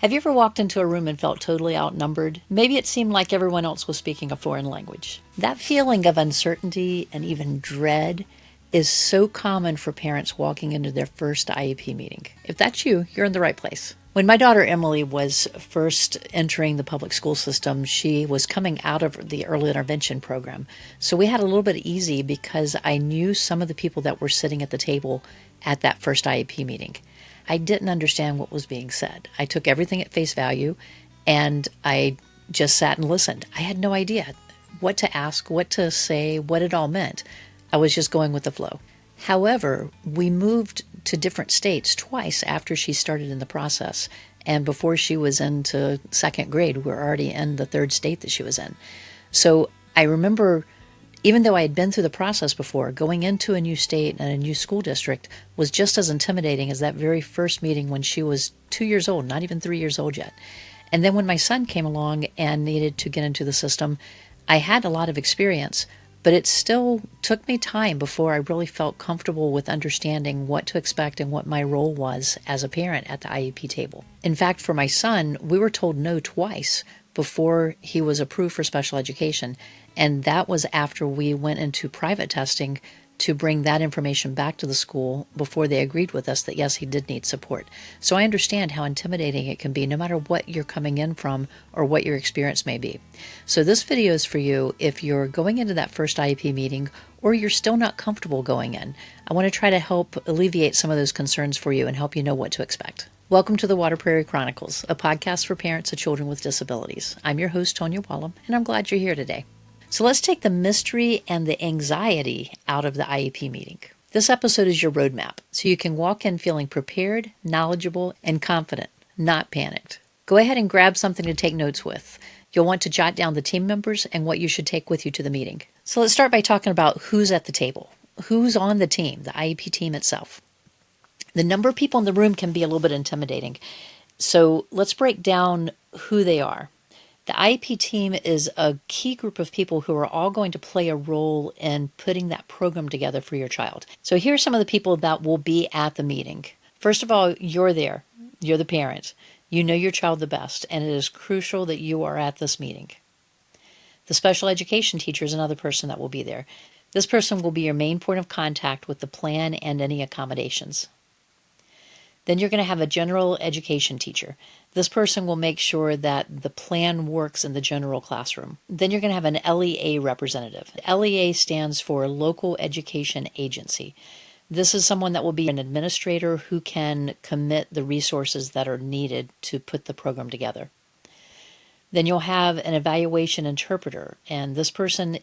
Have you ever walked into a room and felt totally outnumbered? Maybe it seemed like everyone else was speaking a foreign language. That feeling of uncertainty and even dread is so common for parents walking into their first IEP meeting. If that's you, you're in the right place. When my daughter Emily was first entering the public school system, she was coming out of the early intervention program. So we had a little bit easy because I knew some of the people that were sitting at the table at that first IEP meeting. I didn't understand what was being said. I took everything at face value and I just sat and listened. I had no idea what to ask, what to say, what it all meant. I was just going with the flow. However, we moved to different states twice after she started in the process. And before she was into second grade, we were already in the third state that she was in. So I remember, even though I had been through the process before, going into a new state and a new school district was just as intimidating as that very first meeting when she was 2 years old, not even 3 years old yet. And then when my son came along and needed to get into the system, I had a lot of experience, but it still took me time before I really felt comfortable with understanding what to expect and what my role was as a parent at the IEP table. In fact, for my son, we were told no twice before he was approved for special education. And that was after we went into private testing to bring that information back to the school before they agreed with us that yes, he did need support. So I understand how intimidating it can be no matter what you're coming in from or what your experience may be. So this video is for you if you're going into that first IEP meeting or you're still not comfortable going in. I want to try to help alleviate some of those concerns for you and help you know what to expect. Welcome to the Water Prairie Chronicles, a podcast for parents of children with disabilities. I'm your host, Tonya Wallum, and I'm glad you're here today. So let's take the mystery and the anxiety out of the IEP meeting. This episode is your roadmap, so you can walk in feeling prepared, knowledgeable, and confident, not panicked. Go ahead and grab something to take notes with. You'll want to jot down the team members and what you should take with you to the meeting. So let's start by talking about who's at the table. Who's on the team, the IEP team itself. The number of people in the room can be a little bit intimidating. So let's break down who they are. The IEP team is a key group of people who are all going to play a role in putting that program together for your child. So here are some of the people that will be at the meeting. First of all, you're there. You're the parent. You know your child the best, and it is crucial that you are at this meeting. The special education teacher is another person that will be there. This person will be your main point of contact with the plan and any accommodations. Then you're going to have a general education teacher. This person will make sure that the plan works in the general classroom. Then you're going to have an LEA representative. LEA stands for Local Education Agency. This is someone that will be an administrator who can commit the resources that are needed to put the program together. Then you'll have an evaluation interpreter, and this person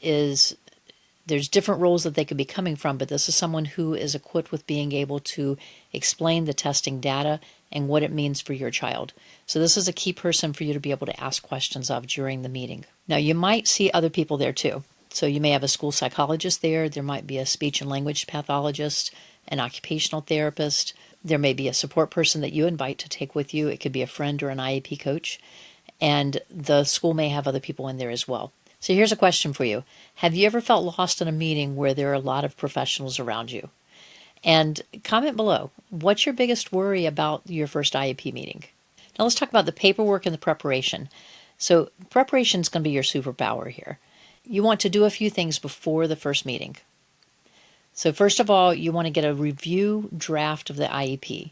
there's different roles that they could be coming from, but this is someone who is equipped with being able to explain the testing data and what it means for your child. So this is a key person for you to be able to ask questions of during the meeting. Now, you might see other people there too. So you may have a school psychologist there. There might be a speech and language pathologist, an occupational therapist. There may be a support person that you invite to take with you. It could be a friend or an IEP coach. And the school may have other people in there as well. So here's a question for you. Have you ever felt lost in a meeting where there are a lot of professionals around you? And comment below, what's your biggest worry about your first IEP meeting? Now let's talk about the paperwork and the preparation. So preparation is going to be your superpower here. You want to do a few things before the first meeting. So first of all, you want to get a review draft of the IEP.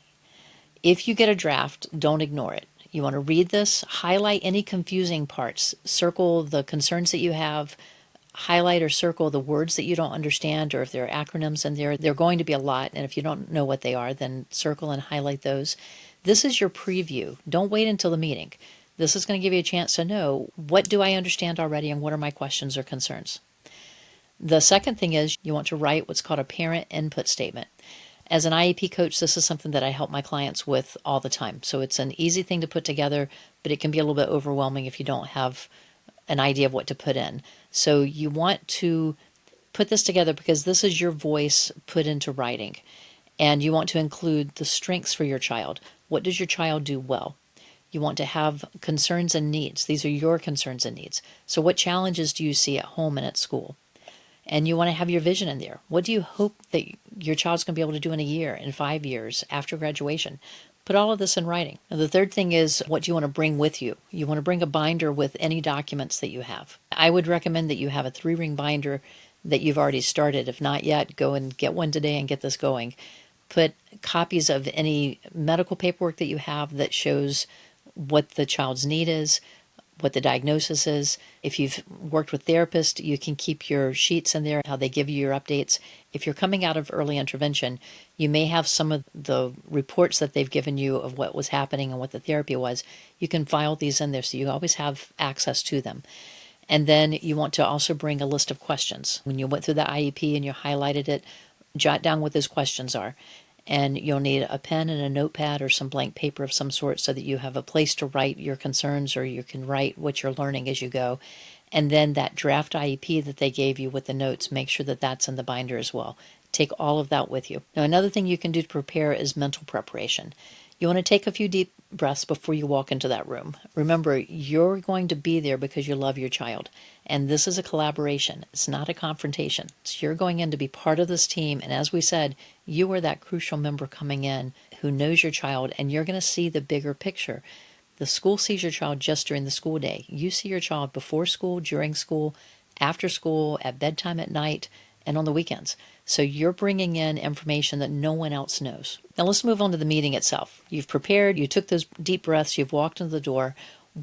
If you get a draft, don't ignore it. You want to read this, highlight any confusing parts, circle the concerns that you have, highlight or circle the words that you don't understand, or if there are acronyms in there, there are going to be a lot, and if you don't know what they are, then circle and highlight those. This is your preview. Don't wait until the meeting. This is going to give you a chance to know, what do I understand already and what are my questions or concerns? The second thing is you want to write what's called a parent input statement. As an IEP coach, this is something that I help my clients with all the time. So it's an easy thing to put together, but it can be a little bit overwhelming if you don't have an idea of what to put in. So you want to put this together because this is your voice put into writing. And you want to include the strengths for your child. What does your child do well? You want to have concerns and needs. These are your concerns and needs. So what challenges do you see at home and at school? And you want to have your vision in there. What do you hope that your child's going to be able to do in a year, in 5 years, after graduation? Put all of this in writing. Now, the third thing is what you want to bring with you. You want to bring a binder with any documents that you have. I would recommend that you have a 3-ring binder that you've already started. If not yet, go and get one today and get this going. Put copies of any medical paperwork that you have that shows what the child's need is, what the diagnosis is. If you've worked with therapists, you can keep your sheets in there, how they give you your updates. If you're coming out of early intervention, you may have some of the reports that they've given you of what was happening and what the therapy was. You can file these in there so you always have access to them. And then you want to also bring a list of questions. When you went through the IEP and you highlighted it, jot down what those questions are. And you'll need a pen and a notepad or some blank paper of some sort so that you have a place to write your concerns, or you can write what you're learning as you go. And then that draft IEP that they gave you with the notes, make sure that that's in the binder as well. Take all of that with you. Now, another thing you can do to prepare is mental preparation. You want to take a few deep breaths before you walk into that room. Remember, you're going to be there because you love your child. And this is a collaboration. It's not a confrontation. So you're going in to be part of this team. And as we said, you are that crucial member coming in who knows your child, and you're going to see the bigger picture. The school sees your child just during the school day. You see your child before school, during school, after school, at bedtime, at night, and on the weekends. So you're bringing in information that no one else knows. Now let's move on to the meeting itself. You've prepared, you took those deep breaths, you've walked into the door.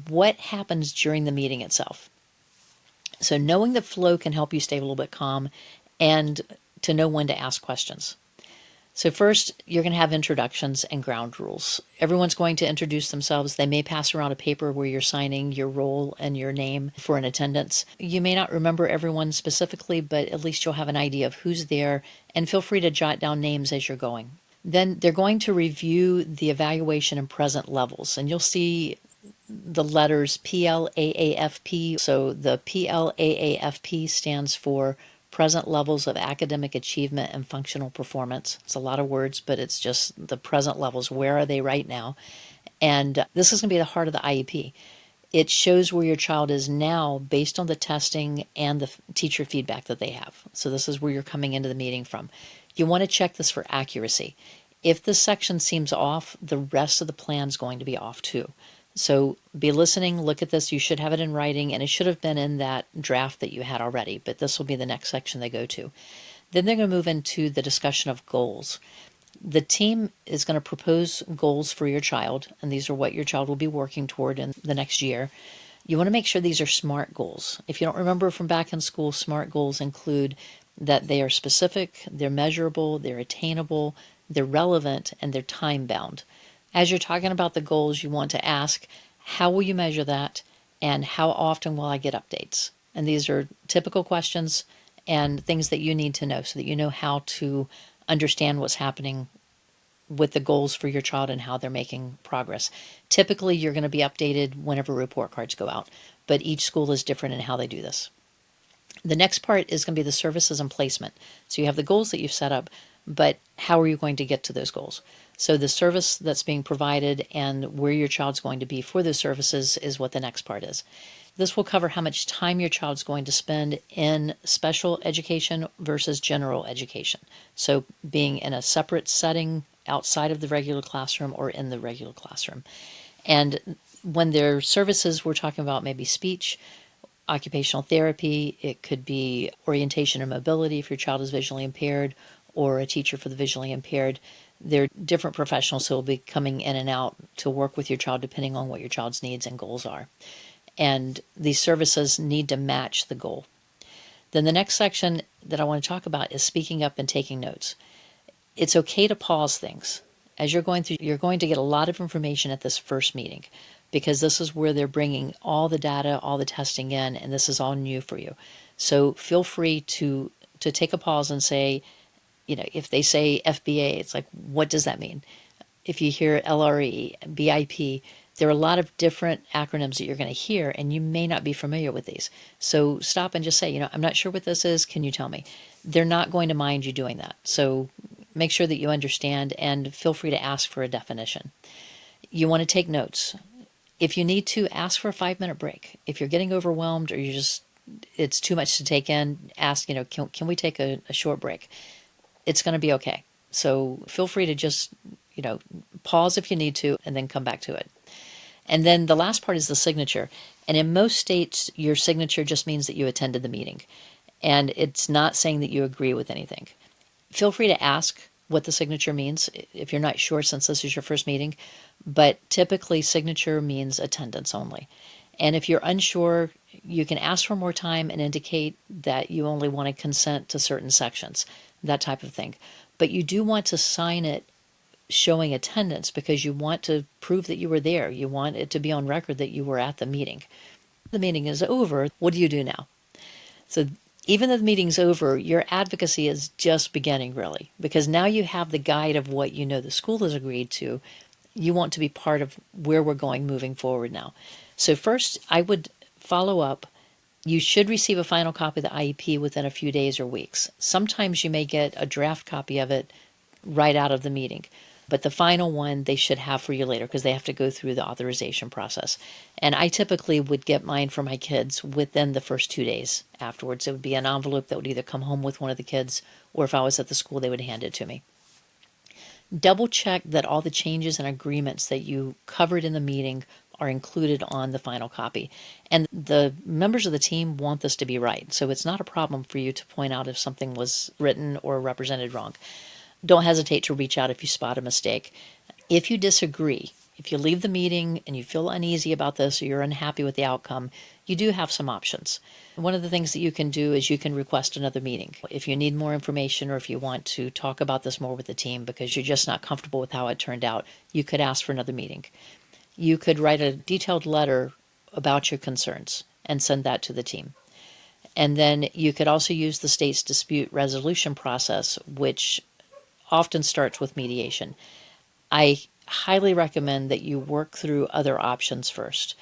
What happens during the meeting itself? So knowing the flow can help you stay a little bit calm and to know when to ask questions. So first, you're going to have introductions and ground rules. Everyone's going to introduce themselves. They may pass around a paper where you're signing your role and your name for an attendance. You may not remember everyone specifically, but at least you'll have an idea of who's there, and feel free to jot down names as you're going. Then they're going to review the evaluation and present levels, and you'll see the letters PLAAFP. So the PLAAFP stands for present levels of academic achievement and functional performance. It's a lot of words, but it's just the present levels. Where are they right now? And this is going to be the heart of the IEP. It shows where your child is now based on the testing and the teacher feedback that they have. So this is where you're coming into the meeting from. You want to check this for accuracy. If this section seems off, the rest of the plan is going to be off too. So be listening, look at this. You should have it in writing, and it should have been in that draft that you had already, but this will be the next section they go to. Then they're going to move into the discussion of goals. The team is going to propose goals for your child, and these are what your child will be working toward in the next year. You want to make sure these are SMART goals. If you don't remember from back in school, SMART goals include that they are specific, they're measurable, they're attainable, they're relevant, and they're time-bound. As you're talking about the goals, you want to ask, how will you measure that, and how often will I get updates? And these are typical questions and things that you need to know so that you know how to understand what's happening with the goals for your child and how they're making progress. Typically, you're going to be updated whenever report cards go out, but each school is different in how they do this. The next part is going to be the services and placement. So you have the goals that you've set up, but how are you going to get to those goals? So the service that's being provided and where your child's going to be for those services is what the next part is. This will cover how much time your child's going to spend in special education versus general education. So being in a separate setting outside of the regular classroom or in the regular classroom. And when their services, we're talking about maybe speech, occupational therapy, it could be orientation and mobility if your child is visually impaired, or a teacher for the visually impaired. They're different professionals who will be coming in and out to work with your child depending on what your child's needs and goals are. And these services need to match the goal. Then the next section that I want to talk about is speaking up and taking notes. It's okay to pause things. As you're going through, you're going to get a lot of information at this first meeting because this is where they're bringing all the data, all the testing in, and this is all new for you. So feel free to take a pause and say, if they say FBA, it's like, what does that mean? If you hear LRE, BIP, there are a lot of different acronyms that you're going to hear, and you may not be familiar with these. So stop and just say, I'm not sure what this is. Can you tell me? They're not going to mind you doing that. So make sure that you understand and feel free to ask for a definition. You want to take notes. If you need to, ask for a 5-minute break. If you're getting overwhelmed or it's too much to take in, ask, can we take a short break? It's going to be okay. So feel free to just, pause if you need to, and then come back to it. And then the last part is the signature. And in most states, your signature just means that you attended the meeting. And it's not saying that you agree with anything. Feel free to ask what the signature means if you're not sure, since this is your first meeting. But typically, signature means attendance only. And if you're unsure, you can ask for more time and indicate that you only want to consent to certain sections, that type of thing. But you do want to sign it showing attendance because you want to prove that you were there. You want it to be on record that you were at the meeting. The meeting is over. What do you do now? So even though the meeting's over, your advocacy is just beginning, really, because now you have the guide of what you know the school has agreed to. You want to be part of where we're going moving forward now. So first, I would follow up. You should receive a final copy of the IEP within a few days or weeks. Sometimes you may get a draft copy of it right out of the meeting, but the final one they should have for you later because they have to go through the authorization process. And I typically would get mine for my kids within the first 2 days afterwards. It would be an envelope that would either come home with one of the kids, or if I was at the school, they would hand it to me. Double check that all the changes and agreements that you covered in the meeting are included on the final copy. And the members of the team want this to be right, so it's not a problem for you to point out if something was written or represented wrong. Don't hesitate to reach out if you spot a mistake. If you disagree, if you leave the meeting and you feel uneasy about this or you're unhappy with the outcome, you do have some options. One of the things that you can do is you can request another meeting. If you need more information or if you want to talk about this more with the team because you're just not comfortable with how it turned out, you could ask for another meeting. You could write a detailed letter about your concerns and send that to the team. And then you could also use the state's dispute resolution process, which often starts with mediation. I highly recommend that you work through other options first.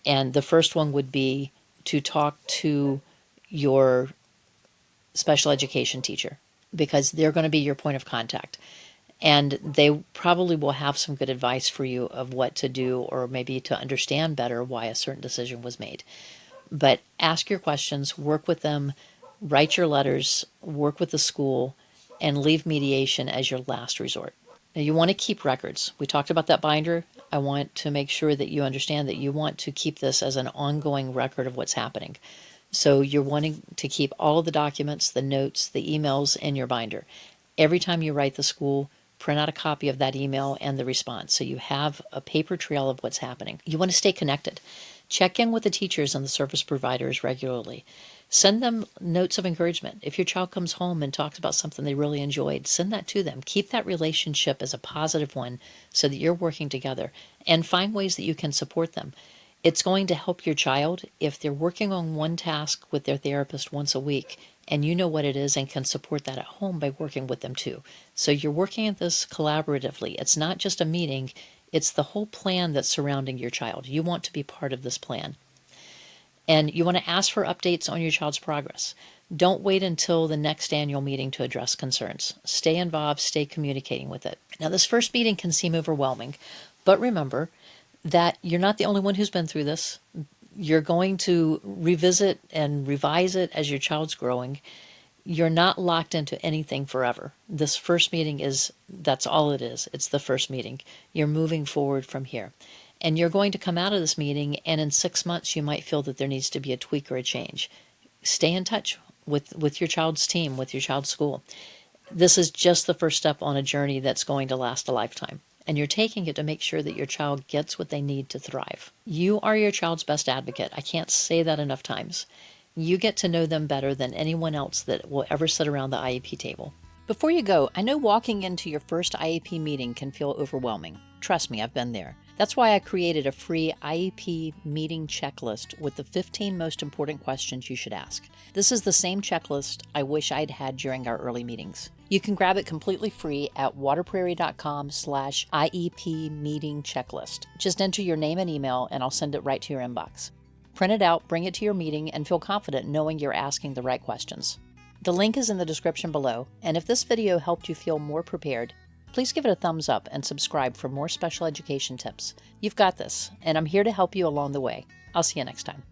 And the first one would be to talk to your special education teacher because they're going to be your point of contact. And they probably will have some good advice for you of what to do or maybe to understand better why a certain decision was made. But ask your questions, work with them, write your letters, work with the school, and leave mediation as your last resort. Now, you want to keep records. We talked about that binder. I want to make sure that you understand that you want to keep this as an ongoing record of what's happening. So you're wanting to keep all of the documents, the notes, the emails in your binder. Every time you write the school, print out a copy of that email and the response so you have a paper trail of what's happening. You want to stay connected. Check in with the teachers and the service providers regularly. Send them notes of encouragement. If your child comes home and talks about something they really enjoyed, send that to them. Keep that relationship as a positive one so that you're working together, and find ways that you can support them. It's going to help your child if they're working on one task with their therapist once a week and you know what it is and can support that at home by working with them too. So you're working at this collaboratively. It's not just a meeting, it's the whole plan that's surrounding your child. You want to be part of this plan. And you want to ask for updates on your child's progress. Don't wait until the next annual meeting to address concerns. Stay involved, stay communicating with it. Now, this first meeting can seem overwhelming, but remember that you're not the only one who's been through this. You're going to revisit and revise it as your child's growing. You're not locked into anything forever. This first meeting that's all it is. It's the first meeting. You're moving forward from here. And you're going to come out of this meeting, and in 6 months, you might feel that there needs to be a tweak or a change. Stay in touch with your child's team, with your child's school. This is just the first step on a journey that's going to last a lifetime. And you're taking it to make sure that your child gets what they need to thrive. You are your child's best advocate. I can't say that enough times. You get to know them better than anyone else that will ever sit around the IEP table. Before you go, I know walking into your first IEP meeting can feel overwhelming. Trust me, I've been there. That's why I created a free IEP meeting checklist with the 15 most important questions you should ask. This is the same checklist I wish I'd had during our early meetings. You can grab it completely free at waterprairie.com/IEP meeting checklist. Just enter your name and email and I'll send it right to your inbox. Print it out, bring it to your meeting, and feel confident knowing you're asking the right questions. The link is in the description below, and if this video helped you feel more prepared, please give it a thumbs up and subscribe for more special education tips. You've got this, and I'm here to help you along the way. I'll see you next time.